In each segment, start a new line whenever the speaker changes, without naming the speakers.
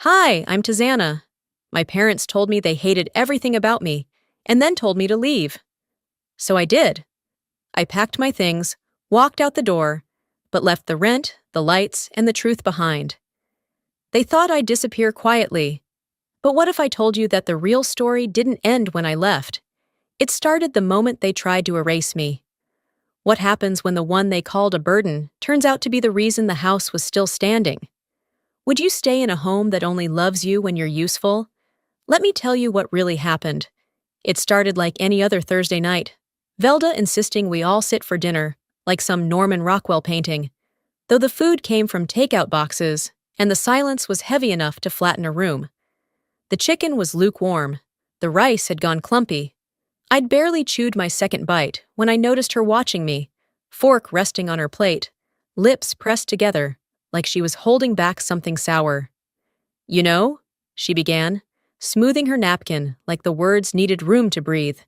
Hi, I'm Tizana. My parents told me they hated everything about me, and then told me to leave. So I did. I packed my things, walked out the door, but left the rent, the lights, and the truth behind. They thought I'd disappear quietly. But what if I told you that the real story didn't end when I left? It started the moment they tried to erase me. What happens when the one they called a burden turns out to be the reason the house was still standing? Would you stay in a home that only loves you when you're useful? Let me tell you what really happened. It started like any other Thursday night. Velda insisting we all sit for dinner, like some Norman Rockwell painting, though the food came from takeout boxes, and the silence was heavy enough to flatten a room. The chicken was lukewarm. The rice had gone clumpy. I'd barely chewed my second bite when I noticed her watching me, fork resting on her plate, lips pressed together, like she was holding back something sour. "You know," she began, smoothing her napkin like the words needed room to breathe.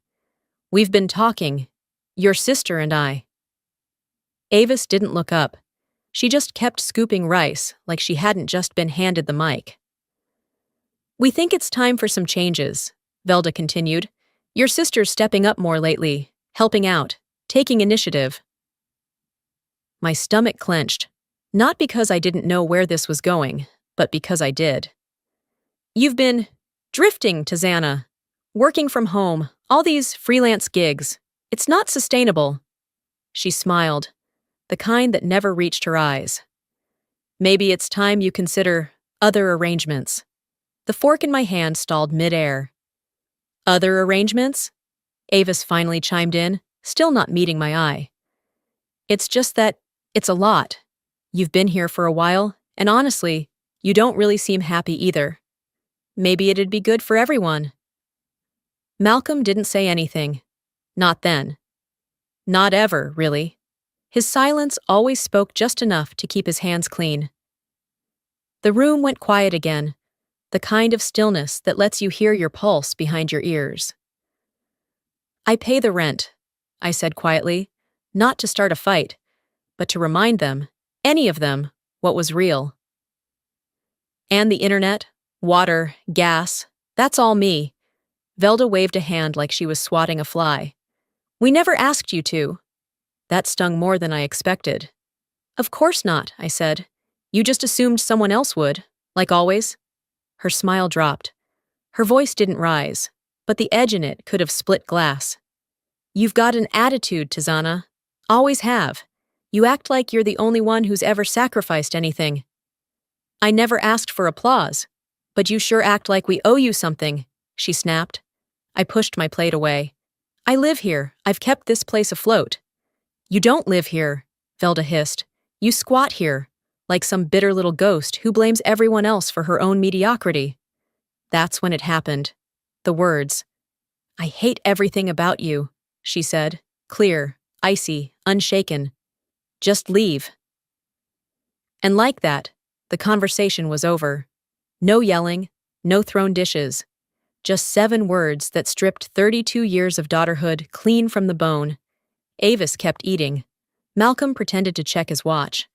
"We've been talking. Your sister and I." Avis didn't look up. She just kept scooping rice like she hadn't just been handed the mic. "We think it's time for some changes," Velda continued. "Your sister's stepping up more lately, helping out, taking initiative." My stomach clenched, not because I didn't know where this was going, but because I did. "You've been drifting, Tizana. Working from home, all these freelance gigs. It's not sustainable." She smiled, the kind that never reached her eyes. "Maybe it's time you consider other arrangements." The fork in my hand stalled mid-air. "Other arrangements?" Avis finally chimed in, still not meeting my eye. "It's just that it's a lot. You've been here for a while, and honestly, you don't really seem happy either. Maybe it'd be good for everyone." Malcolm didn't say anything. Not then. Not ever, really. His silence always spoke just enough to keep his hands clean. The room went quiet again, the kind of stillness that lets you hear your pulse behind your ears. "I pay the rent," I said quietly, not to start a fight, but to remind them, any of them, what was real. "And the internet, water, gas, that's all me." Velda waved a hand like she was swatting a fly. "We never asked you to." That stung more than I expected. "Of course not," I said. "You just assumed someone else would, like always." Her smile dropped. Her voice didn't rise, but the edge in it could have split glass. "You've got an attitude, Tizana. Always have. You act like you're the only one who's ever sacrificed anything." "I never asked for applause, but you sure act like we owe you something," she snapped. I pushed my plate away. "I live here. I've kept this place afloat." "You don't live here," Velda hissed. "You squat here, like some bitter little ghost who blames everyone else for her own mediocrity." That's when it happened. The words. "I hate everything about you," she said, clear, icy, unshaken. "Just leave." And like that, the conversation was over. No yelling, no thrown dishes. Just 7 words that stripped 32 years of daughterhood clean from the bone. Avis kept eating. Malcolm pretended to check his watch.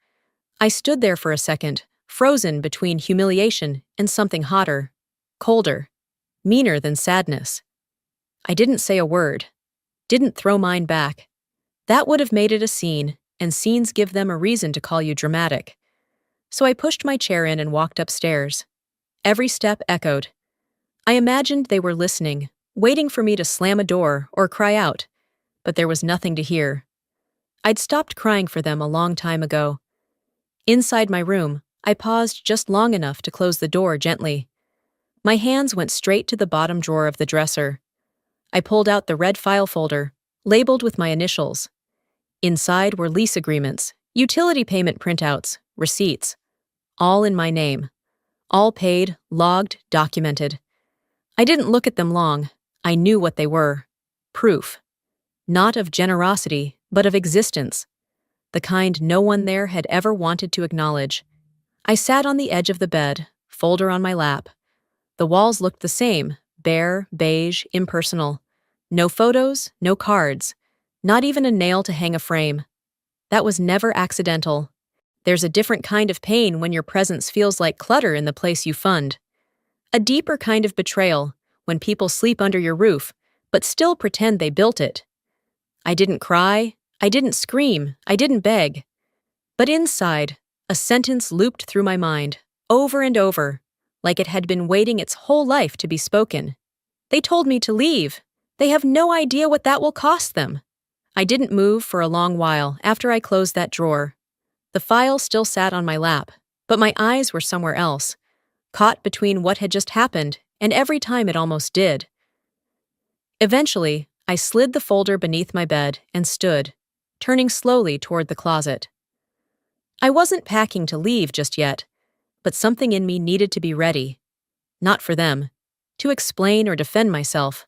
I stood there for a second, frozen between humiliation and something hotter, colder, meaner than sadness. I didn't say a word. Didn't throw mine back. That would have made it a scene, and scenes give them a reason to call you dramatic. So I pushed my chair in and walked upstairs. Every step echoed. I imagined they were listening, waiting for me to slam a door or cry out, but there was nothing to hear. I'd stopped crying for them a long time ago. Inside my room, I paused just long enough to close the door gently. My hands went straight to the bottom drawer of the dresser. I pulled out the red file folder, labeled with my initials. Inside were lease agreements, utility payment printouts, receipts. All in my name. All paid, logged, documented. I didn't look at them long. I knew what they were. Proof. Not of generosity, but of existence. The kind no one there had ever wanted to acknowledge. I sat on the edge of the bed, folder on my lap. The walls looked the same, bare, beige, impersonal. No photos, no cards. Not even a nail to hang a frame. That was never accidental. There's a different kind of pain when your presence feels like clutter in the place you fund. A deeper kind of betrayal, when people sleep under your roof, but still pretend they built it. I didn't cry, I didn't scream, I didn't beg. But inside, a sentence looped through my mind, over and over, like it had been waiting its whole life to be spoken. They told me to leave. They have no idea what that will cost them. I didn't move for a long while after I closed that drawer. The file still sat on my lap, but my eyes were somewhere else, caught between what had just happened and every time it almost did. Eventually, I slid the folder beneath my bed and stood, turning slowly toward the closet. I wasn't packing to leave just yet, but something in me needed to be ready. Not for them, to explain or defend myself,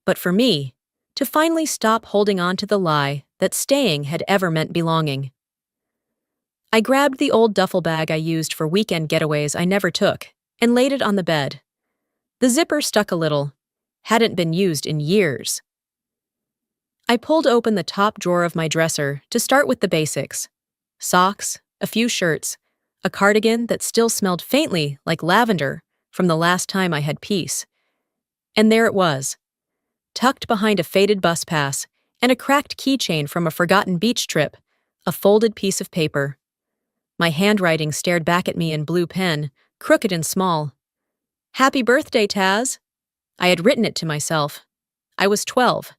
but for me, to finally stop holding on to the lie that staying had ever meant belonging. I grabbed the old duffel bag I used for weekend getaways I never took and laid it on the bed. The zipper stuck a little, hadn't been used in years. I pulled open the top drawer of my dresser to start with the basics. Socks, a few shirts, a cardigan that still smelled faintly like lavender from the last time I had peace. And there it was, tucked behind a faded bus pass and a cracked keychain from a forgotten beach trip, a folded piece of paper. My handwriting stared back at me in blue pen, crooked and small. "Happy birthday, Taz." I had written it to myself. I was 12.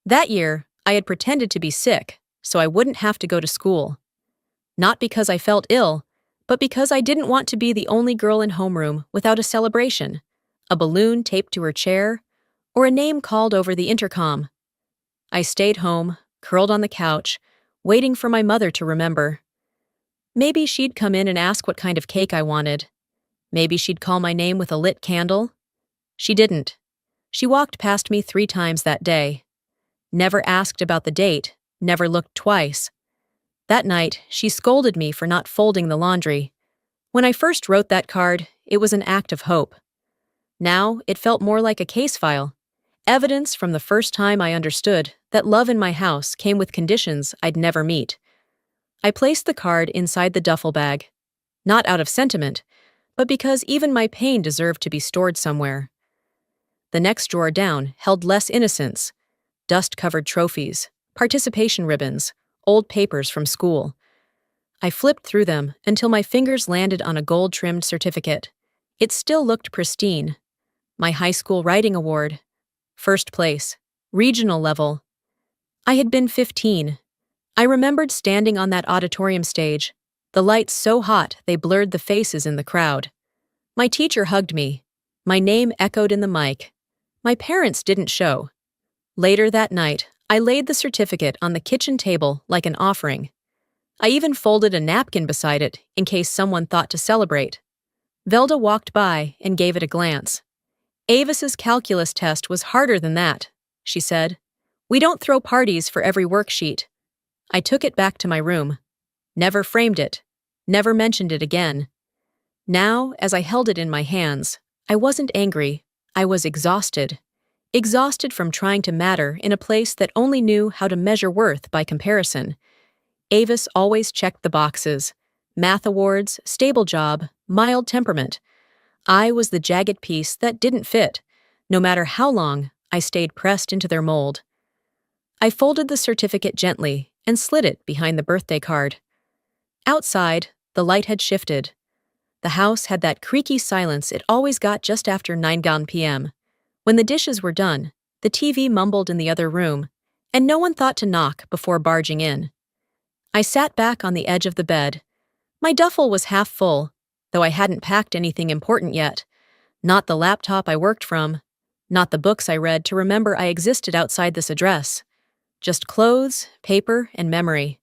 That year, I had pretended to be sick so I wouldn't have to go to school. Not because I felt ill, but because I didn't want to be the only girl in homeroom without a celebration, a balloon taped to her chair, or a name called over the intercom. I stayed home, curled on the couch, waiting for my mother to remember. Maybe she'd come in and ask what kind of cake I wanted. Maybe she'd call my name with a lit candle. She didn't. She walked past me 3 times that day. Never asked about the date, never looked twice. That night, she scolded me for not folding the laundry. When I first wrote that card, it was an act of hope. Now, it felt more like a case file, evidence from the first time I understood that love in my house came with conditions I'd never meet. I placed the card inside the duffel bag, not out of sentiment, but because even my pain deserved to be stored somewhere. The next drawer down held less innocence, dust-covered trophies, participation ribbons, old papers from school. I flipped through them until my fingers landed on a gold-trimmed certificate. It still looked pristine. My high school writing award. First place. Regional level. I had been 15. I remembered standing on that auditorium stage, the lights so hot they blurred the faces in the crowd. My teacher hugged me. My name echoed in the mic. My parents didn't show. Later that night, I laid the certificate on the kitchen table like an offering. I even folded a napkin beside it in case someone thought to celebrate. Velda walked by and gave it a glance. "Avis's calculus test was harder than that," she said. "We don't throw parties for every worksheet." I took it back to my room. Never framed it. Never mentioned it again. Now, as I held it in my hands, I wasn't angry. I was exhausted. Exhausted from trying to matter in a place that only knew how to measure worth by comparison. Avis always checked the boxes. Math awards, stable job, mild temperament. I was the jagged piece that didn't fit, no matter how long I stayed pressed into their mold. I folded the certificate gently and slid it behind the birthday card. Outside, the light had shifted. The house had that creaky silence it always got just after 9 p.m. When the dishes were done, the TV mumbled in the other room, and no one thought to knock before barging in. I sat back on the edge of the bed. My duffel was half full, though I hadn't packed anything important yet. Not the laptop I worked from, not the books I read to remember I existed outside this address. Just clothes, paper, and memory.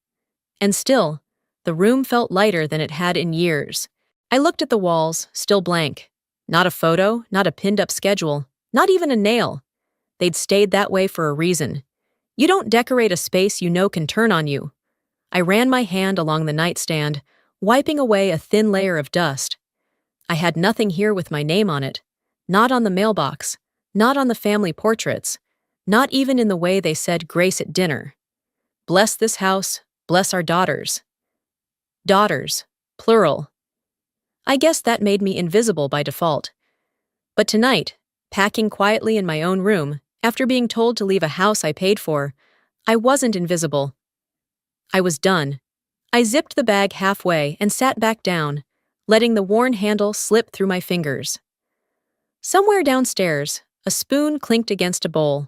And still, the room felt lighter than it had in years. I looked at the walls, still blank. Not a photo, not a pinned-up schedule, not even a nail. They'd stayed that way for a reason. You don't decorate a space you know can turn on you. I ran my hand along the nightstand, wiping away a thin layer of dust. I had nothing here with my name on it. Not on the mailbox, not on the family portraits, not even in the way they said grace at dinner. Bless this house, bless our daughters. Daughters, plural. I guess that made me invisible by default. But tonight, packing quietly in my own room, after being told to leave a house I paid for, I wasn't invisible. I was done. I zipped the bag halfway and sat back down, letting the worn handle slip through my fingers. Somewhere downstairs, a spoon clinked against a bowl.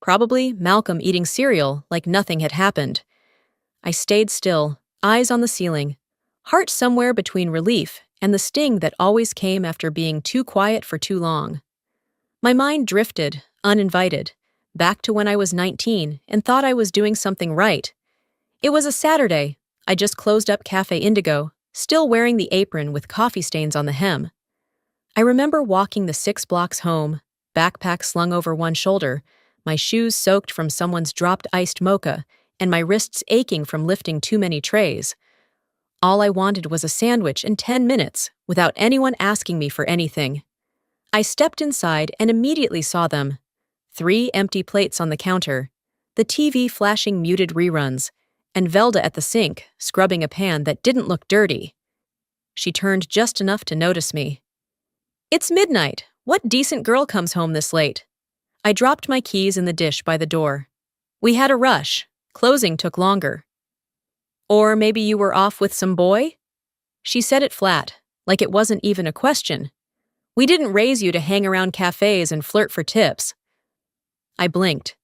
Probably Malcolm eating cereal like nothing had happened. I stayed still, eyes on the ceiling, heart somewhere between relief and the sting that always came after being too quiet for too long. My mind drifted, uninvited, back to when I was 19 and thought I was doing something right. It was a Saturday. I just closed up Cafe Indigo, still wearing the apron with coffee stains on the hem. I remember walking the 6 blocks home, backpack slung over one shoulder, my shoes soaked from someone's dropped iced mocha, and my wrists aching from lifting too many trays. All I wanted was a sandwich in 10 minutes, without anyone asking me for anything. I stepped inside and immediately saw them. 3 empty plates on the counter, the TV flashing muted reruns, and Velda at the sink, scrubbing a pan that didn't look dirty. She turned just enough to notice me. "It's midnight. What decent girl comes home this late?" I dropped my keys in the dish by the door. "We had a rush. Closing took longer." "Or maybe you were off with some boy?" She said it flat, like it wasn't even a question. "We didn't raise you to hang around cafes and flirt for tips." I blinked.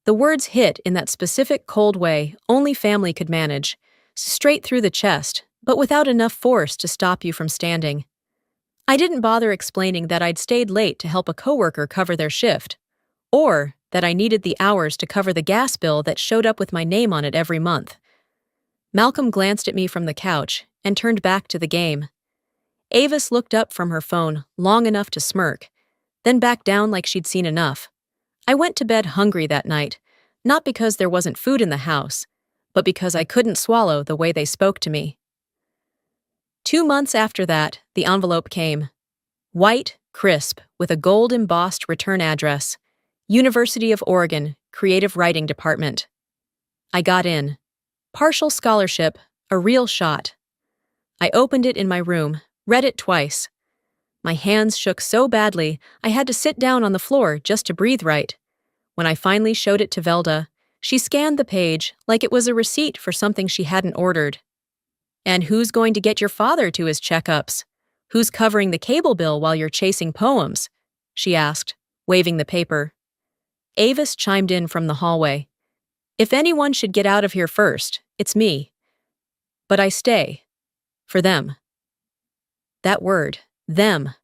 The words hit in that specific cold way only family could manage, straight through the chest, but without enough force to stop you from standing. I didn't bother explaining that I'd stayed late to help a coworker cover their shift, or that I needed the hours to cover the gas bill that showed up with my name on it every month. Malcolm glanced at me from the couch and turned back to the game. Avis looked up from her phone long enough to smirk, then back down like she'd seen enough. I went to bed hungry that night, not because there wasn't food in the house, but because I couldn't swallow the way they spoke to me. 2 months after that, the envelope came. White, crisp, with a gold-embossed return address. University of Oregon, Creative Writing Department. I got in. Partial scholarship, a real shot. I opened it in my room, read it twice. My hands shook so badly I had to sit down on the floor just to breathe right. When I finally showed it to Velda, she scanned the page like it was a receipt for something she hadn't ordered. "And who's going to get your father to his checkups? Who's covering the cable bill while you're chasing poems?" she asked, waving the paper. Avis chimed in from the hallway. "If anyone should get out of here first, it's me. But I stay. For them." That word, them.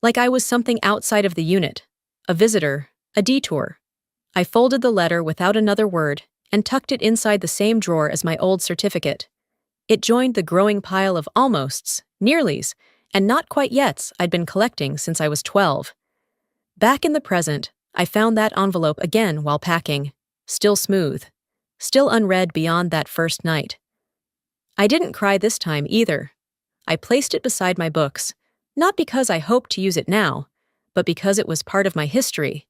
Like I was something outside of the unit, a visitor, a detour. I folded the letter without another word and tucked it inside the same drawer as my old certificate. It joined the growing pile of almosts, nearlies, and not quite yets I'd been collecting since I was 12. Back in the present, I found that envelope again while packing, still smooth, still unread beyond that first night. I didn't cry this time either. I placed it beside my books, not because I hoped to use it now, but because it was part of my history.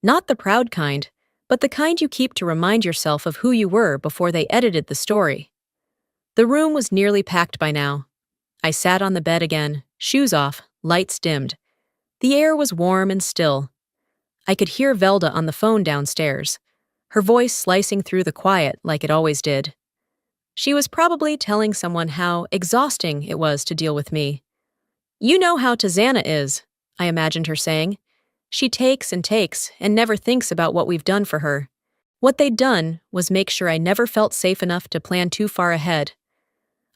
Not the proud kind, but the kind you keep to remind yourself of who you were before they edited the story. The room was nearly packed by now. I sat on the bed again, shoes off, lights dimmed. The air was warm and still. I could hear Velda on the phone downstairs, her voice slicing through the quiet like it always did. She was probably telling someone how exhausting it was to deal with me. "You know how Tazana is," I imagined her saying. "She takes and never thinks about what we've done for her." What they'd done was make sure I never felt safe enough to plan too far ahead.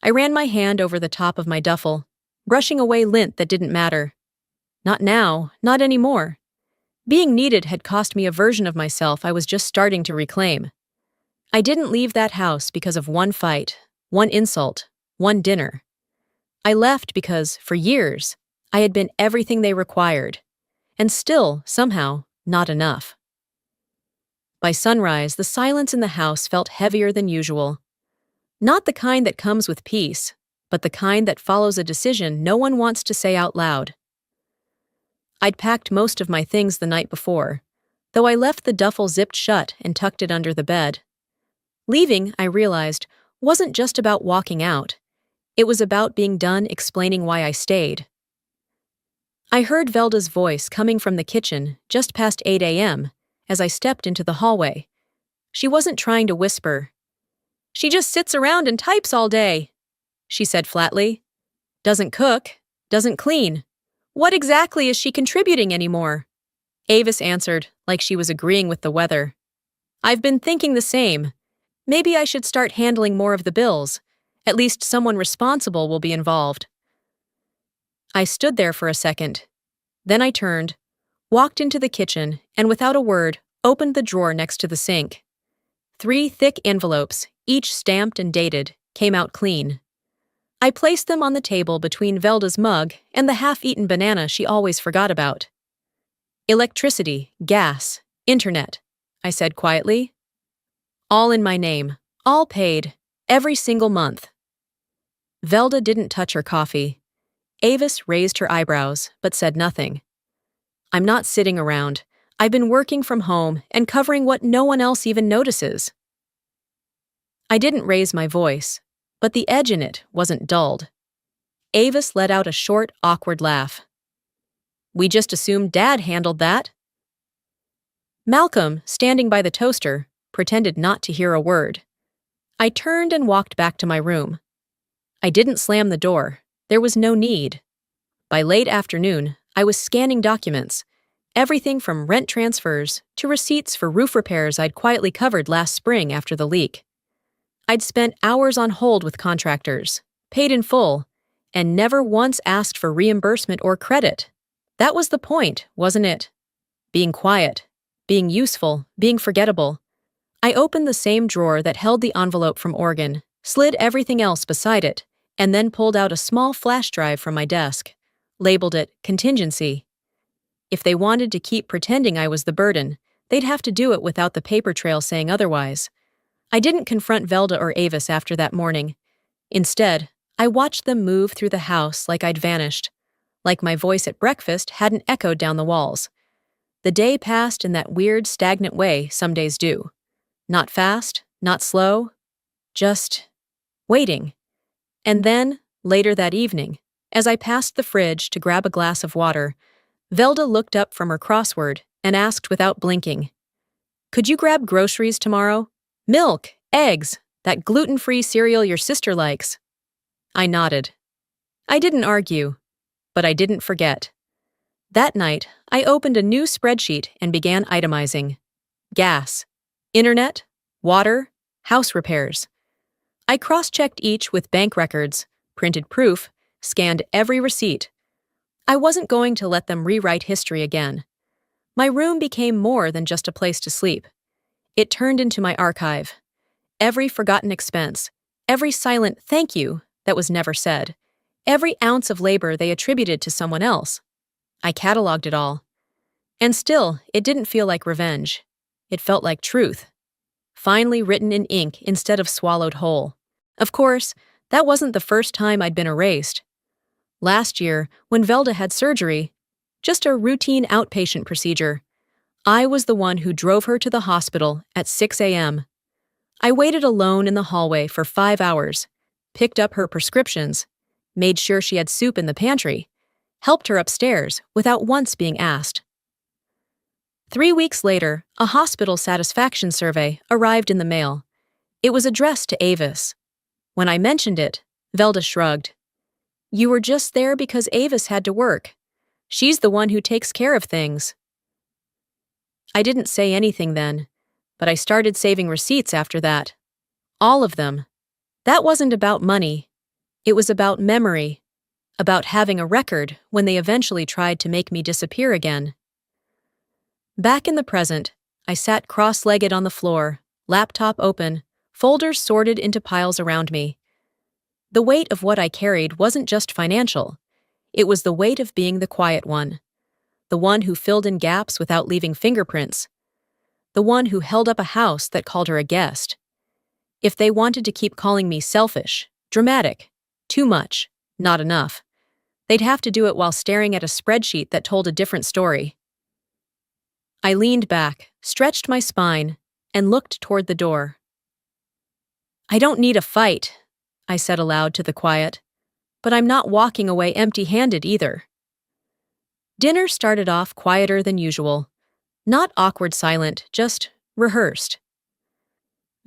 I ran my hand over the top of my duffel, brushing away lint that didn't matter. Not now, not anymore. Being needed had cost me a version of myself I was just starting to reclaim. I didn't leave that house because of one fight, one insult, one dinner. I left because, for years, I had been everything they required, and still, somehow, not enough. By sunrise, the silence in the house felt heavier than usual. Not the kind that comes with peace, but the kind that follows a decision no one wants to say out loud. I'd packed most of my things the night before, though I left the duffel zipped shut and tucked it under the bed. Leaving, I realized, wasn't just about walking out. It was about being done explaining why I stayed. I heard Velda's voice coming from the kitchen just past 8 a.m. as I stepped into the hallway. She wasn't trying to whisper. "She just sits around and types all day," she said flatly. "Doesn't cook, doesn't clean. What exactly is she contributing anymore?" Avis answered like she was agreeing with the weather. "I've been thinking the same. Maybe I should start handling more of the bills. At least someone responsible will be involved." I stood there for a second. Then I turned, walked into the kitchen, and without a word, opened the drawer next to the sink. 3 thick envelopes, each stamped and dated, came out clean. I placed them on the table between Velda's mug and the half-eaten banana she always forgot about. "Electricity, gas, internet," I said quietly. "All in my name, all paid, every single month." Velda didn't touch her coffee. Avis raised her eyebrows, but said nothing. "I'm not sitting around. I've been working from home and covering what no one else even notices." I didn't raise my voice, but the edge in it wasn't dulled. Avis let out a short, awkward laugh. "We just assumed Dad handled that." Malcolm, standing by the toaster, pretended not to hear a word. I turned and walked back to my room. I didn't slam the door. There was no need. By late afternoon, I was scanning documents, everything from rent transfers to receipts for roof repairs I'd quietly covered last spring after the leak. I'd spent hours on hold with contractors, paid in full, and never once asked for reimbursement or credit. That was the point, wasn't it? Being quiet, being useful, being forgettable. I opened the same drawer that held the envelope from Oregon, slid everything else beside it, and then pulled out a small flash drive from my desk, labeled it contingency. If they wanted to keep pretending I was the burden, they'd have to do it without the paper trail saying otherwise. I didn't confront Velda or Avis after that morning. Instead, I watched them move through the house like I'd vanished, like my voice at breakfast hadn't echoed down the walls. The day passed in that weird, stagnant way some days do. Not fast, not slow, just waiting. And then, later that evening, as I passed the fridge to grab a glass of water, Velda looked up from her crossword and asked without blinking, "Could you grab groceries tomorrow? Milk, eggs, that gluten-free cereal your sister likes." I nodded. I didn't argue, but I didn't forget. That night, I opened a new spreadsheet and began itemizing. Gas, internet, water, house repairs. I cross-checked each with bank records, printed proof, scanned every receipt. I wasn't going to let them rewrite history again. My room became more than just a place to sleep. It turned into my archive. Every forgotten expense, every silent thank you that was never said, every ounce of labor they attributed to someone else. I cataloged it all. And still, it didn't feel like revenge. It felt like truth. Finally written in ink instead of swallowed whole. Of course, that wasn't the first time I'd been erased. Last year, when Velda had surgery, just a routine outpatient procedure, I was the one who drove her to the hospital at 6 a.m. I waited alone in the hallway for 5 hours, picked up her prescriptions, made sure she had soup in the pantry, helped her upstairs without once being asked. 3 weeks later, a hospital satisfaction survey arrived in the mail. It was addressed to Avis. When I mentioned it, Velda shrugged. "You were just there because Avis had to work. She's the one who takes care of things." I didn't say anything then, but I started saving receipts after that. All of them. That wasn't about money. It was about memory, about having a record when they eventually tried to make me disappear again. Back in the present, I sat cross-legged on the floor, laptop open, folders sorted into piles around me. The weight of what I carried wasn't just financial. It was the weight of being the quiet one, the one who filled in gaps without leaving fingerprints, the one who held up a house that called her a guest. If they wanted to keep calling me selfish, dramatic, too much, not enough, they'd have to do it while staring at a spreadsheet that told a different story. I leaned back, stretched my spine, and looked toward the door. "I don't need a fight," I said aloud to the quiet, "but I'm not walking away empty-handed either." Dinner started off quieter than usual. Not awkward silent, just rehearsed.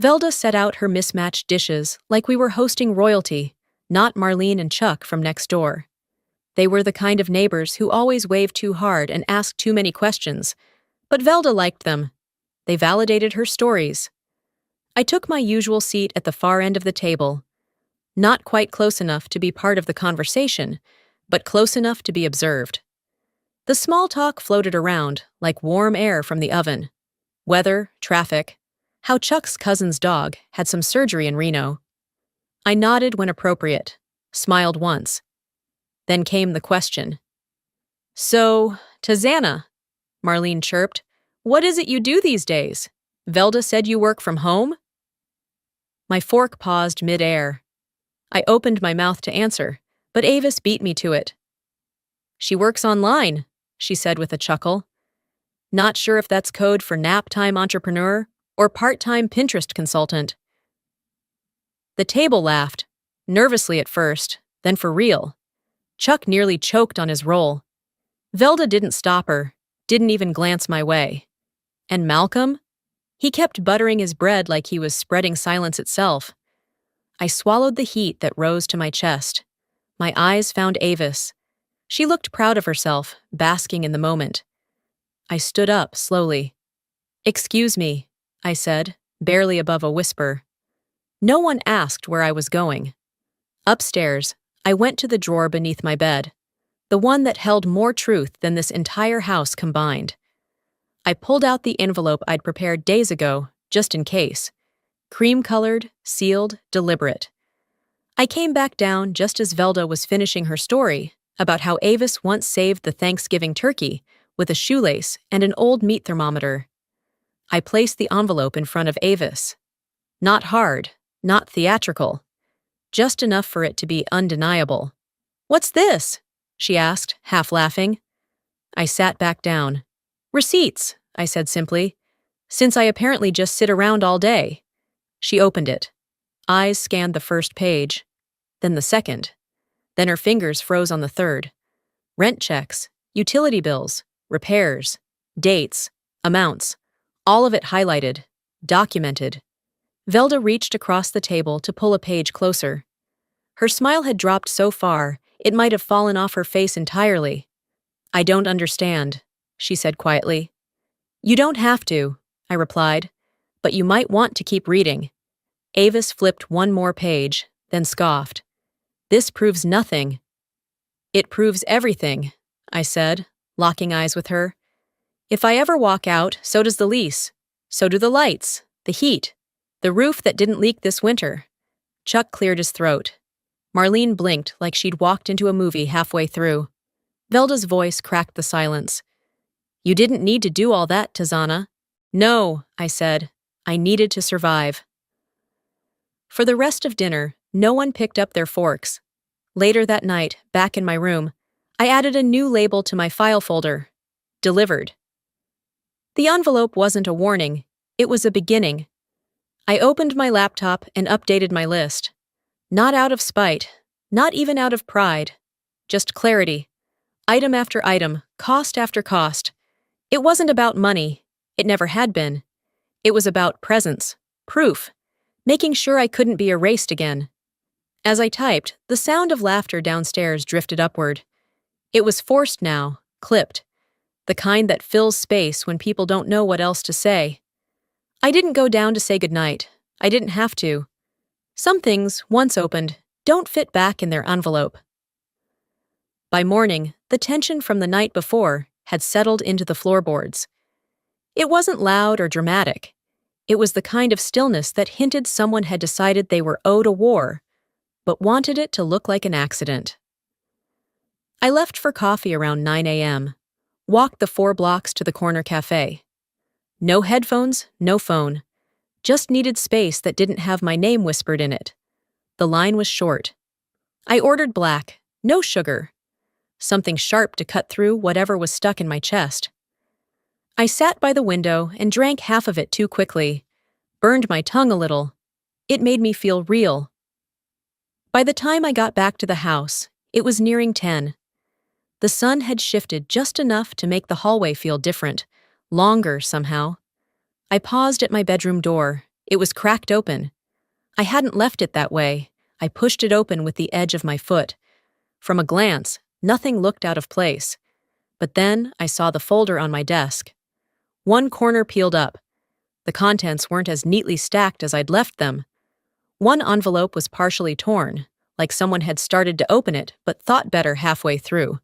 Velda set out her mismatched dishes like we were hosting royalty, not Marlene and Chuck from next door. They were the kind of neighbors who always waved too hard and asked too many questions, but Velda liked them. They validated her stories. I took my usual seat at the far end of the table, not quite close enough to be part of the conversation, but close enough to be observed. The small talk floated around like warm air from the oven. Weather, traffic, how Chuck's cousin's dog had some surgery in Reno. I nodded when appropriate, smiled once. Then came the question. "So, Tazana," Marlene chirped, "what is it you do these days? Velda said you work from home?" My fork paused mid-air. I opened my mouth to answer, but Avis beat me to it. "She works online," she said with a chuckle. "Not sure if that's code for nap-time entrepreneur or part-time Pinterest consultant." The table laughed, nervously at first, then for real. Chuck nearly choked on his roll. Velda didn't stop her, didn't even glance my way. And Malcolm? He kept buttering his bread like he was spreading silence itself. I swallowed the heat that rose to my chest. My eyes found Avis. She looked proud of herself, basking in the moment. I stood up slowly. "Excuse me," I said, barely above a whisper. No one asked where I was going. Upstairs, I went to the drawer beneath my bed, the one that held more truth than this entire house combined. I pulled out the envelope I'd prepared days ago, just in case. Cream-colored, sealed, deliberate. I came back down just as Velda was finishing her story about how Avis once saved the Thanksgiving turkey with a shoelace and an old meat thermometer. I placed the envelope in front of Avis. Not hard, not theatrical. Just enough for it to be undeniable. "What's this?" she asked, half laughing. I sat back down. "Receipts," I said simply, "since I apparently just sit around all day." She opened it. Eyes scanned the first page, then the second. Then her fingers froze on the third. Rent checks, utility bills, repairs, dates, amounts, all of it highlighted, documented. Velda reached across the table to pull a page closer. Her smile had dropped so far, it might have fallen off her face entirely. "I don't understand," she said quietly. "You don't have to," I replied, "but you might want to keep reading." Avis flipped one more page, then scoffed. "This proves nothing." "It proves everything," I said, locking eyes with her. "If I ever walk out, so does the lease. So do the lights, the heat, the roof that didn't leak this winter." Chuck cleared his throat. Marlene blinked like she'd walked into a movie halfway through. Velda's voice cracked the silence. "You didn't need to do all that, Tazana." "No," I said. "I needed to survive." For the rest of dinner, no one picked up their forks. Later that night, back in my room, I added a new label to my file folder. Delivered. The envelope wasn't a warning. It was a beginning. I opened my laptop and updated my list. Not out of spite, not even out of pride. Just clarity. Item after item, cost after cost. It wasn't about money. It never had been. It was about presence, proof, making sure I couldn't be erased again. As I typed, the sound of laughter downstairs drifted upward. It was forced now, clipped. The kind that fills space when people don't know what else to say. I didn't go down to say goodnight. I didn't have to. Some things, once opened, don't fit back in their envelope. By morning, the tension from the night before had settled into the floorboards. It wasn't loud or dramatic. It was the kind of stillness that hinted someone had decided they were owed a war, but wanted it to look like an accident. I left for coffee around 9 a.m., walked the 4 blocks to the corner cafe. No headphones, no phone. Just needed space that didn't have my name whispered in it. The line was short. I ordered black, no sugar. Something sharp to cut through whatever was stuck in my chest. I sat by the window and drank half of it too quickly. Burned my tongue a little. It made me feel real. By the time I got back to the house, it was nearing 10. The sun had shifted just enough to make the hallway feel different, longer somehow. I paused at my bedroom door. It was cracked open. I hadn't left it that way. I pushed it open with the edge of my foot. From a glance, nothing looked out of place. But then I saw the folder on my desk. One corner peeled up. The contents weren't as neatly stacked as I'd left them. One envelope was partially torn, like someone had started to open it but thought better halfway through.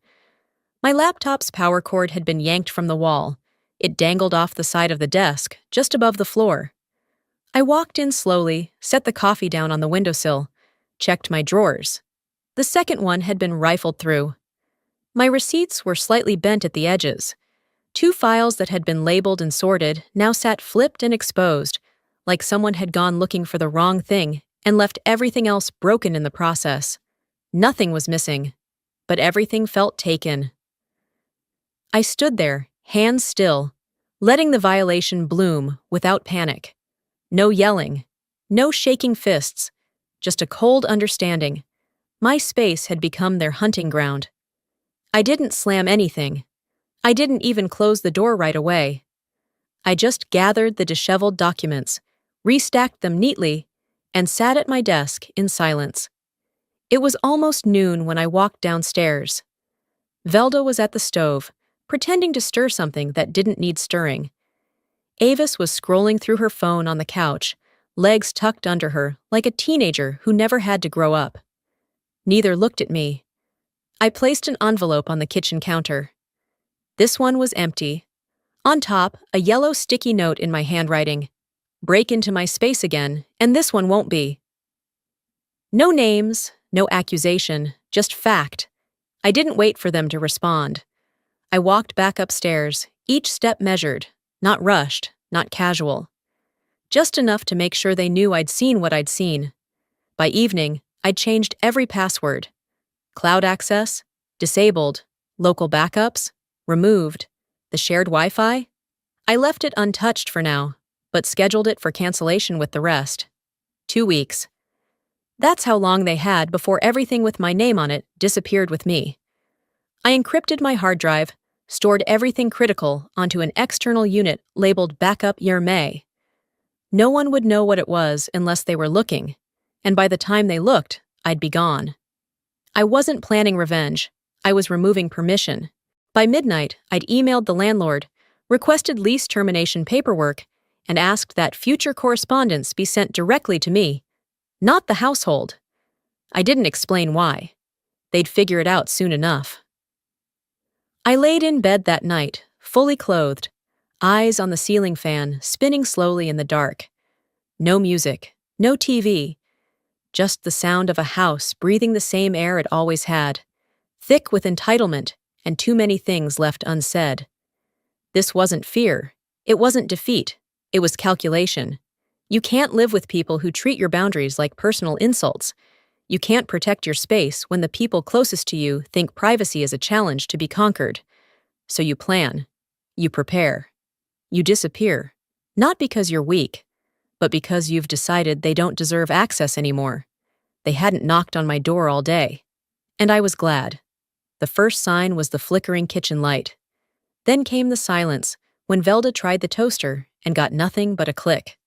My laptop's power cord had been yanked from the wall. It dangled off the side of the desk, just above the floor. I walked in slowly, set the coffee down on the windowsill, checked my drawers. The second one had been rifled through. My receipts were slightly bent at the edges. 2 files that had been labeled and sorted now sat flipped and exposed, like someone had gone looking for the wrong thing and left everything else broken in the process. Nothing was missing, but everything felt taken. I stood there, hands still, letting the violation bloom without panic. No yelling, no shaking fists, just a cold understanding. My space had become their hunting ground. I didn't slam anything. I didn't even close the door right away. I just gathered the disheveled documents, restacked them neatly, and sat at my desk in silence. It was almost noon when I walked downstairs. Velda was at the stove, pretending to stir something that didn't need stirring. Avis was scrolling through her phone on the couch, legs tucked under her like a teenager who never had to grow up. Neither looked at me. I placed an envelope on the kitchen counter. This one was empty. On top, a yellow sticky note in my handwriting. Break into my space again, and this one won't be. No names, no accusation, just fact. I didn't wait for them to respond. I walked back upstairs, each step measured, not rushed, not casual. Just enough to make sure they knew I'd seen what I'd seen. By evening, I'd changed every password. Cloud access, disabled, local backups, removed, the shared Wi-Fi. I left it untouched for now, but scheduled it for cancellation with the rest. 2 weeks. That's how long they had before everything with my name on it disappeared with me. I encrypted my hard drive, stored everything critical onto an external unit labeled Backup Year May. No one would know what it was unless they were looking, and by the time they looked, I'd be gone. I wasn't planning revenge. I was removing permission. By midnight, I'd emailed the landlord, requested lease termination paperwork, and asked that future correspondence be sent directly to me, not the household. I didn't explain why. They'd figure it out soon enough. I laid in bed that night, fully clothed, eyes on the ceiling fan spinning slowly in the dark. No music, no TV, just the sound of a house breathing the same air it always had, thick with entitlement and too many things left unsaid. This wasn't fear. It wasn't defeat. It was calculation. You can't live with people who treat your boundaries like personal insults. You can't protect your space when the people closest to you think privacy is a challenge to be conquered. So you plan. You prepare. You disappear. Not because you're weak, but because you've decided they don't deserve access anymore. They hadn't knocked on my door all day. And I was glad. The first sign was the flickering kitchen light. Then came the silence when Velda tried the toaster and got nothing but a click.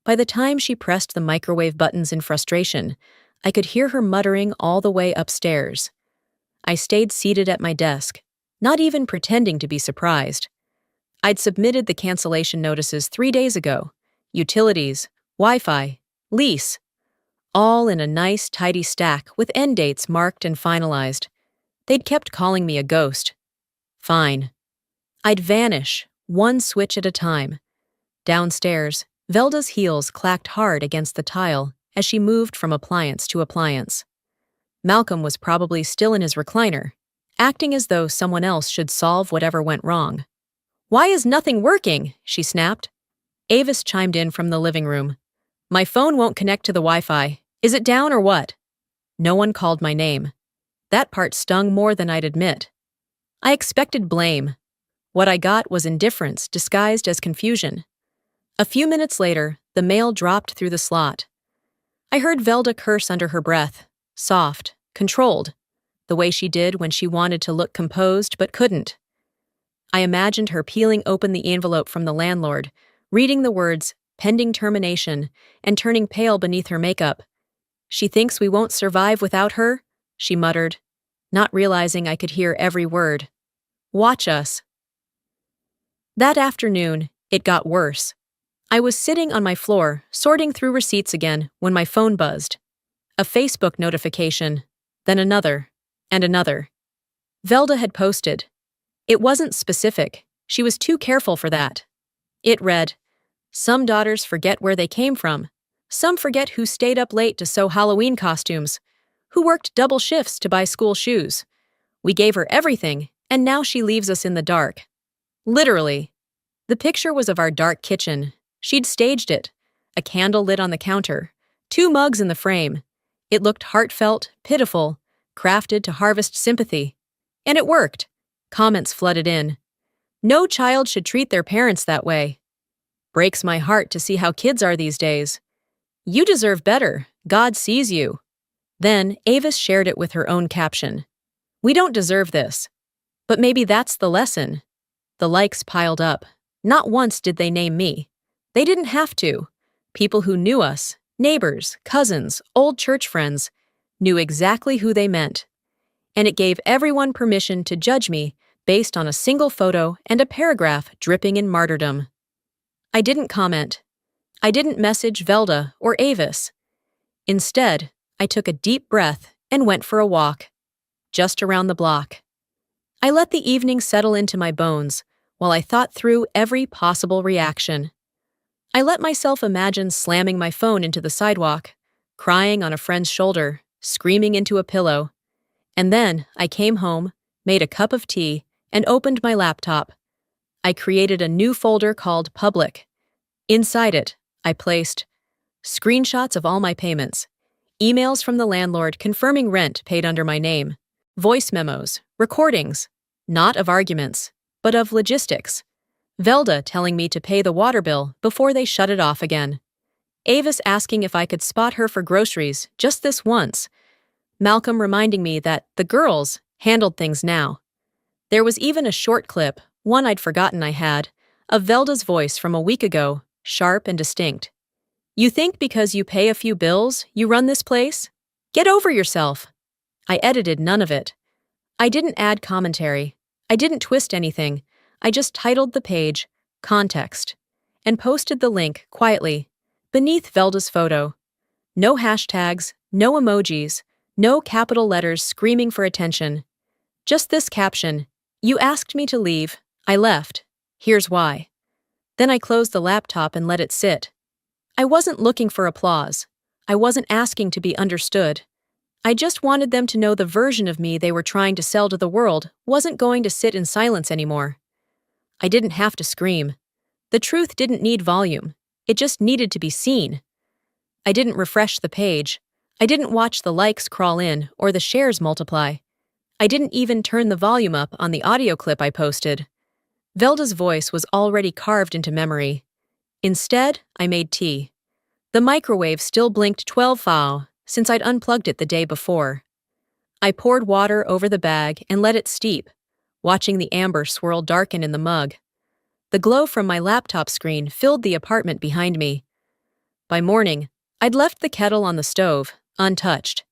By the time she pressed the microwave buttons in frustration, I could hear her muttering all the way upstairs. I stayed seated at my desk, not even pretending to be surprised. I'd submitted the cancellation notices 3 days ago. Utilities, Wi-Fi, lease. All in a nice, tidy stack with end dates marked and finalized. They'd kept calling me a ghost. Fine. I'd vanish, one switch at a time. Downstairs, Velda's heels clacked hard against the tile as she moved from appliance to appliance. Malcolm was probably still in his recliner, acting as though someone else should solve whatever went wrong. "Why is nothing working?" she snapped. Avis chimed in from the living room. "My phone won't connect to the Wi-Fi. Is it down or what?" No one called my name. That part stung more than I'd admit. I expected blame. What I got was indifference disguised as confusion. A few minutes later, the mail dropped through the slot. I heard Velda curse under her breath, soft, controlled. the way she did when she wanted to look composed but couldn't. I imagined her peeling open the envelope from the landlord, reading the words, pending termination, and turning pale beneath her makeup. "She thinks we won't survive without her?" she muttered, not realizing I could hear every word. "Watch us." That afternoon, it got worse. I was sitting on my floor, sorting through receipts again, when my phone buzzed. A Facebook notification, then another, and another. Velda had posted. It wasn't specific. She was too careful for that. It read, "Some daughters forget where they came from. Some forget who stayed up late to sew Halloween costumes, who worked double shifts to buy school shoes. We gave her everything, and now she leaves us in the dark." Literally. The picture was of our dark kitchen. She'd staged it. A candle lit on the counter. 2 mugs in the frame. It looked heartfelt, pitiful, crafted to harvest sympathy. And it worked. Comments flooded in. "No child should treat their parents that way. Breaks my heart to see how kids are these days. You deserve better. God sees you." Then Avis shared it with her own caption. "We don't deserve this. But maybe that's the lesson." The likes piled up. Not once did they name me. They didn't have to. People who knew us, neighbors, cousins, old church friends, knew exactly who they meant. And it gave everyone permission to judge me based on a single photo and a paragraph dripping in martyrdom. I didn't comment. I didn't message Velda or Avis. Instead, I took a deep breath and went for a walk, just around the block. I let the evening settle into my bones while I thought through every possible reaction. I let myself imagine slamming my phone into the sidewalk, crying on a friend's shoulder, screaming into a pillow. And then I came home, made a cup of tea, and opened my laptop. I created a new folder called Public. Inside it, I placed screenshots of all my payments, emails from the landlord confirming rent paid under my name, voice memos, recordings, not of arguments, but of logistics. Velda telling me to pay the water bill before they shut it off again. Avis asking if I could spot her for groceries just this once. Malcolm reminding me that the girls handled things now. There was even a short clip, one I'd forgotten I had, of Velda's voice from a week ago, sharp and distinct. "You think because you pay a few bills, you run this place? Get over yourself." I edited none of it. I didn't add commentary. I didn't twist anything. I just titled the page, Context, and posted the link quietly, beneath Velda's photo. No hashtags, no emojis, no capital letters screaming for attention. Just this caption, "You asked me to leave. I left. Here's why." Then I closed the laptop and let it sit. I wasn't looking for applause. I wasn't asking to be understood. I just wanted them to know the version of me they were trying to sell to the world wasn't going to sit in silence anymore. I didn't have to scream. The truth didn't need volume. It just needed to be seen. I didn't refresh the page. I didn't watch the likes crawl in or the shares multiply. I didn't even turn the volume up on the audio clip I posted. Velda's voice was already carved into memory. Instead, I made tea. The microwave still blinked 12 foul since I'd unplugged it the day before. I poured water over the bag and let it steep, watching the amber swirl darken in the mug. The glow from my laptop screen filled the apartment behind me. By morning, I'd left the kettle on the stove, untouched.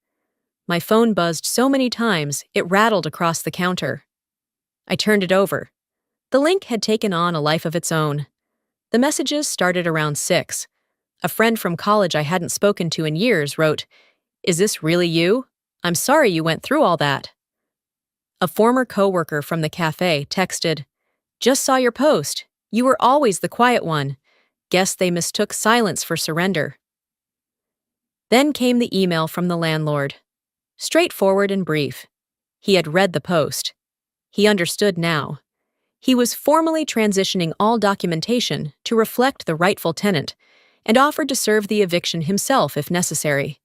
My phone buzzed so many times it rattled across the counter. I turned it over. The link had taken on a life of its own. The messages started around 6. A friend from college I hadn't spoken to in years wrote, "Is this really you? I'm sorry you went through all that." A former coworker from the cafe texted, "Just saw your post. You were always the quiet one. Guess they mistook silence for surrender." Then came the email from the landlord. Straightforward and brief. He had read the post. He understood now. He was formally transitioning all documentation to reflect the rightful tenant and offered to serve the eviction himself if necessary.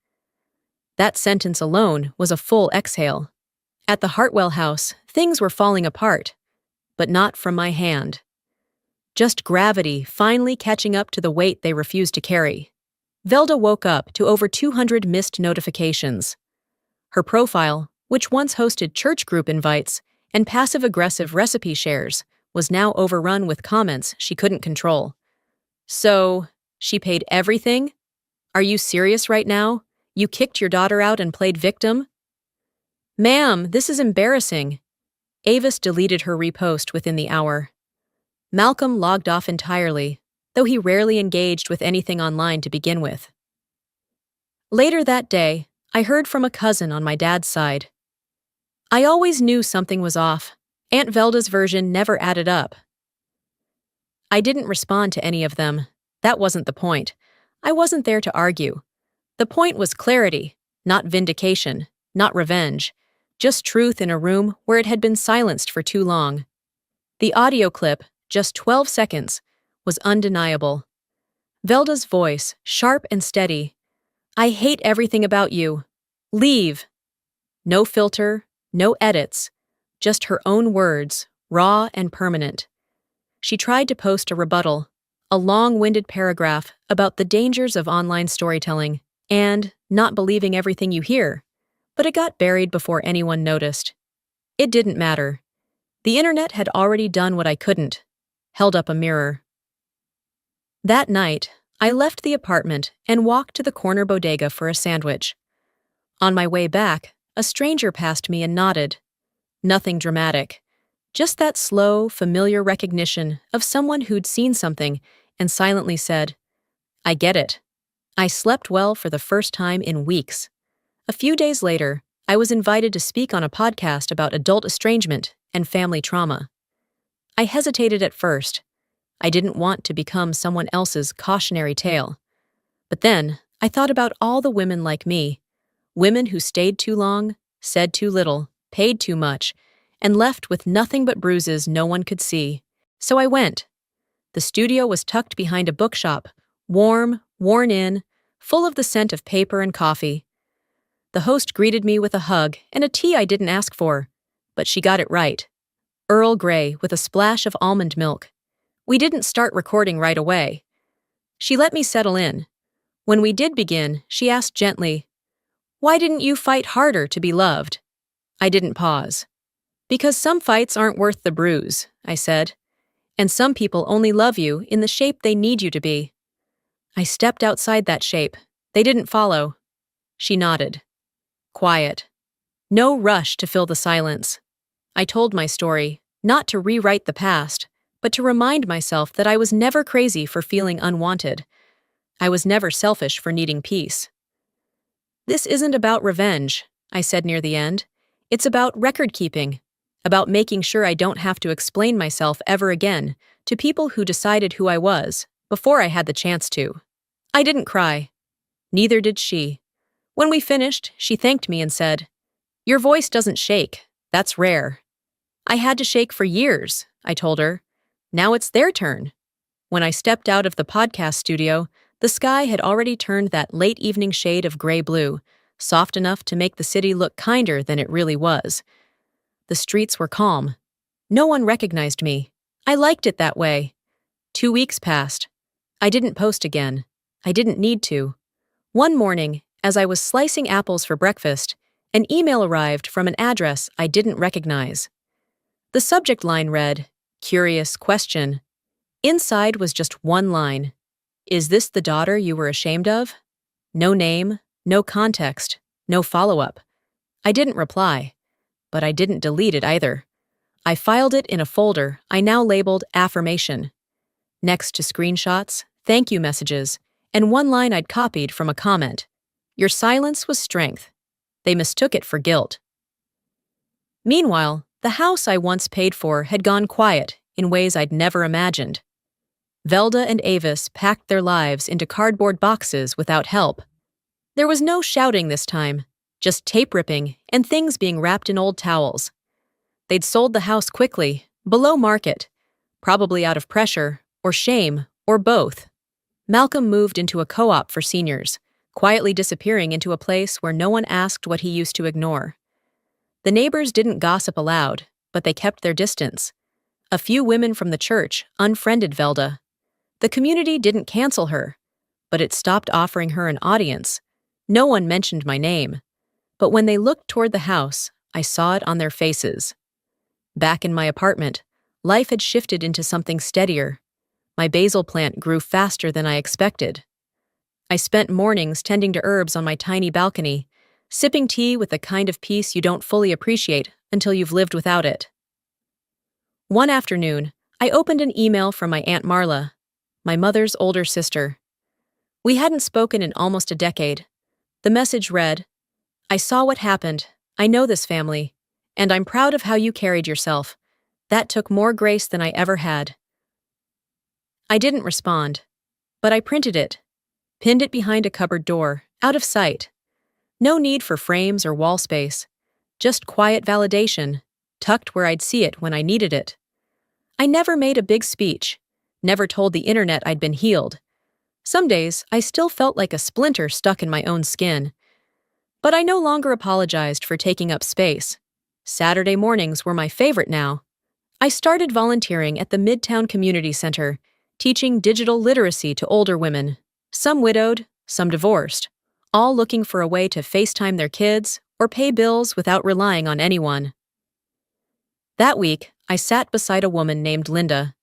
That sentence alone was a full exhale. At the Hartwell house, things were falling apart, but not from my hand. Just gravity finally catching up to the weight they refused to carry. Velda woke up to over 200 missed notifications. Her profile, which once hosted church group invites and passive-aggressive recipe shares, was now overrun with comments she couldn't control. So, she paid everything? Are you serious right now? You kicked your daughter out and played victim? Ma'am, this is embarrassing. Avis deleted her repost within the hour. Malcolm logged off entirely, though he rarely engaged with anything online to begin with. Later that day, I heard from a cousin on my dad's side. I always knew something was off. Aunt Velda's version never added up. I didn't respond to any of them. That wasn't the point. I wasn't there to argue. The point was clarity, not vindication, not revenge, just truth in a room where it had been silenced for too long. The audio clip, just 12 seconds, was undeniable. Velda's voice, sharp and steady. I hate everything about you. Leave. No filter, no edits, just her own words, raw and permanent. She tried to post a rebuttal, a long-winded paragraph about the dangers of online storytelling and not believing everything you hear, but it got buried before anyone noticed. It didn't matter. The internet had already done what I couldn't, held up a mirror. That night, I left the apartment and walked to the corner bodega for a sandwich. On my way back, a stranger passed me and nodded. Nothing dramatic. Just that slow, familiar recognition of someone who'd seen something and silently said, I get it. I slept well for the first time in weeks. A few days later, I was invited to speak on a podcast about adult estrangement and family trauma. I hesitated at first. I didn't want to become someone else's cautionary tale. But then, I thought about all the women like me, women who stayed too long, said too little, paid too much, and left with nothing but bruises no one could see. So I went. The studio was tucked behind a bookshop, warm, worn in, full of the scent of paper and coffee. The host greeted me with a hug and a tea I didn't ask for, but she got it right. Earl Grey with a splash of almond milk. We didn't start recording right away. She let me settle in. When we did begin, she asked gently, Why didn't you fight harder to be loved? I didn't pause. Because some fights aren't worth the bruise, I said. And some people only love you in the shape they need you to be. I stepped outside that shape. They didn't follow. She nodded. Quiet. No rush to fill the silence. I told my story, not to rewrite the past, but to remind myself that I was never crazy for feeling unwanted. I was never selfish for needing peace. This isn't about revenge, I said near the end. It's about record-keeping, about making sure I don't have to explain myself ever again to people who decided who I was before I had the chance to. I didn't cry. Neither did she. When we finished, she thanked me and said, Your voice doesn't shake. That's rare. I had to shake for years, I told her. Now it's their turn. When I stepped out of the podcast studio, the sky had already turned that late evening shade of gray-blue, soft enough to make the city look kinder than it really was. The streets were calm. No one recognized me. I liked it that way. 2 weeks passed. I didn't post again. I didn't need to. One morning, as I was slicing apples for breakfast, an email arrived from an address I didn't recognize. The subject line read, Curious question. Inside was just one line. Is this the daughter you were ashamed of? No name, no context, no follow-up. I didn't reply, but I didn't delete it either. I filed it in a folder I now labeled Affirmation. Next to screenshots, thank you messages, and one line I'd copied from a comment. Your silence was strength. They mistook it for guilt. Meanwhile, the house I once paid for had gone quiet in ways I'd never imagined. Velda and Avis packed their lives into cardboard boxes without help. There was no shouting this time, just tape ripping and things being wrapped in old towels. They'd sold the house quickly, below market, probably out of pressure, or shame, or both. Malcolm moved into a co-op for seniors, quietly disappearing into a place where no one asked what he used to ignore. The neighbors didn't gossip aloud, but they kept their distance. A few women from the church unfriended Velda. The community didn't cancel her, but it stopped offering her an audience. No one mentioned my name. But when they looked toward the house, I saw it on their faces. Back in my apartment, life had shifted into something steadier. My basil plant grew faster than I expected. I spent mornings tending to herbs on my tiny balcony, sipping tea with the kind of peace you don't fully appreciate until you've lived without it. One afternoon, I opened an email from my Aunt Marla, my mother's older sister. We hadn't spoken in almost a decade. The message read, "I saw what happened. I know this family. And I'm proud of how you carried yourself. That took more grace than I ever had." I didn't respond, but I printed it, pinned it behind a cupboard door, out of sight. No need for frames or wall space, just quiet validation, tucked where I'd see it when I needed it. I never made a big speech, never told the internet I'd been healed. Some days, I still felt like a splinter stuck in my own skin. But I no longer apologized for taking up space. Saturday mornings were my favorite now. I started volunteering at the Midtown Community Center, teaching digital literacy to older women, some widowed, some divorced, all looking for a way to FaceTime their kids or pay bills without relying on anyone. That week, I sat beside a woman named Linda.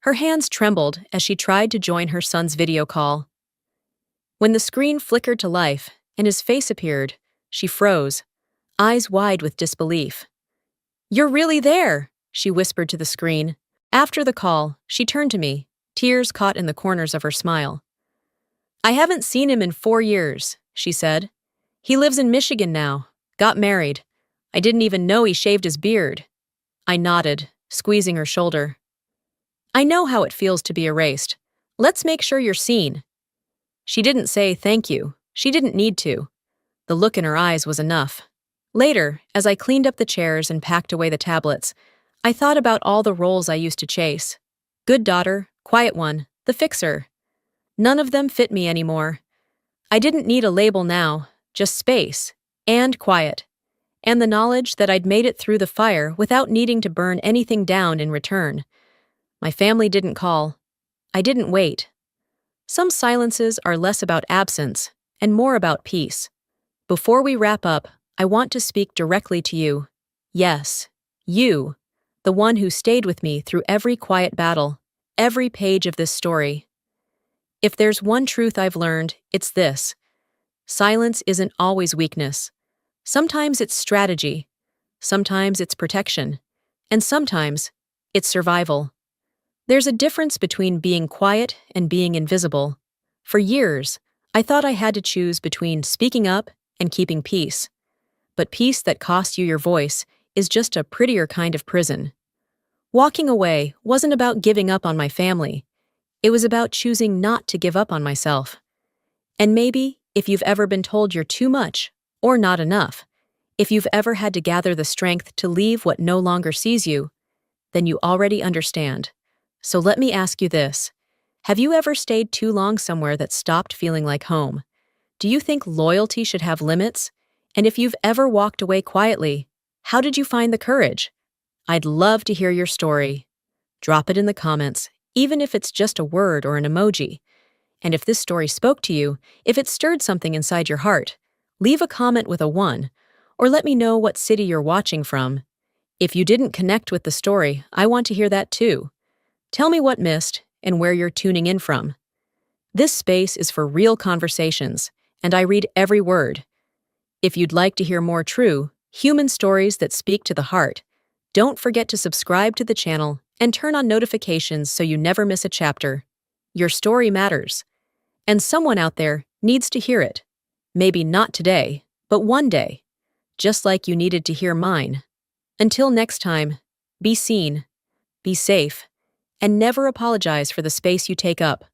Her hands trembled as she tried to join her son's video call. When the screen flickered to life and his face appeared, she froze, eyes wide with disbelief. "You're really there," she whispered to the screen. After the call, she turned to me, tears caught in the corners of her smile. "I haven't seen him in 4 years," she said. "He lives in Michigan now, got married. I didn't even know he shaved his beard." I nodded, squeezing her shoulder. "I know how it feels to be erased. Let's make sure you're seen." She didn't say thank you. She didn't need to. The look in her eyes was enough. Later, as I cleaned up the chairs and packed away the tablets, I thought about all the roles I used to chase. Good daughter, quiet one, the fixer. None of them fit me anymore. I didn't need a label now, just space, and quiet, and the knowledge that I'd made it through the fire without needing to burn anything down in return. My family didn't call. I didn't wait. Some silences are less about absence and more about peace. Before we wrap up, I want to speak directly to you. Yes, you, the one who stayed with me through every quiet battle, every page of this story. If there's one truth I've learned, it's this. Silence isn't always weakness. Sometimes it's strategy. Sometimes it's protection. And sometimes it's survival. There's a difference between being quiet and being invisible. For years, I thought I had to choose between speaking up and keeping peace. But peace that costs you your voice is just a prettier kind of prison. Walking away wasn't about giving up on my family. It was about choosing not to give up on myself. And maybe, if you've ever been told you're too much or not enough, if you've ever had to gather the strength to leave what no longer sees you, then you already understand. So let me ask you this. Have you ever stayed too long somewhere that stopped feeling like home? Do you think loyalty should have limits? And if you've ever walked away quietly, how did you find the courage? I'd love to hear your story. Drop it in the comments, even if it's just a word or an emoji. And if this story spoke to you, if it stirred something inside your heart, leave a comment with a 1, or let me know what city you're watching from. If you didn't connect with the story, I want to hear that too. Tell me what missed and where you're tuning in from. This space is for real conversations, and I read every word. If you'd like to hear more true, human stories that speak to the heart, don't forget to subscribe to the channel and turn on notifications so you never miss a chapter. Your story matters, and someone out there needs to hear it. Maybe not today, but one day, just like you needed to hear mine. Until next time, be seen, be safe, and never apologize for the space you take up.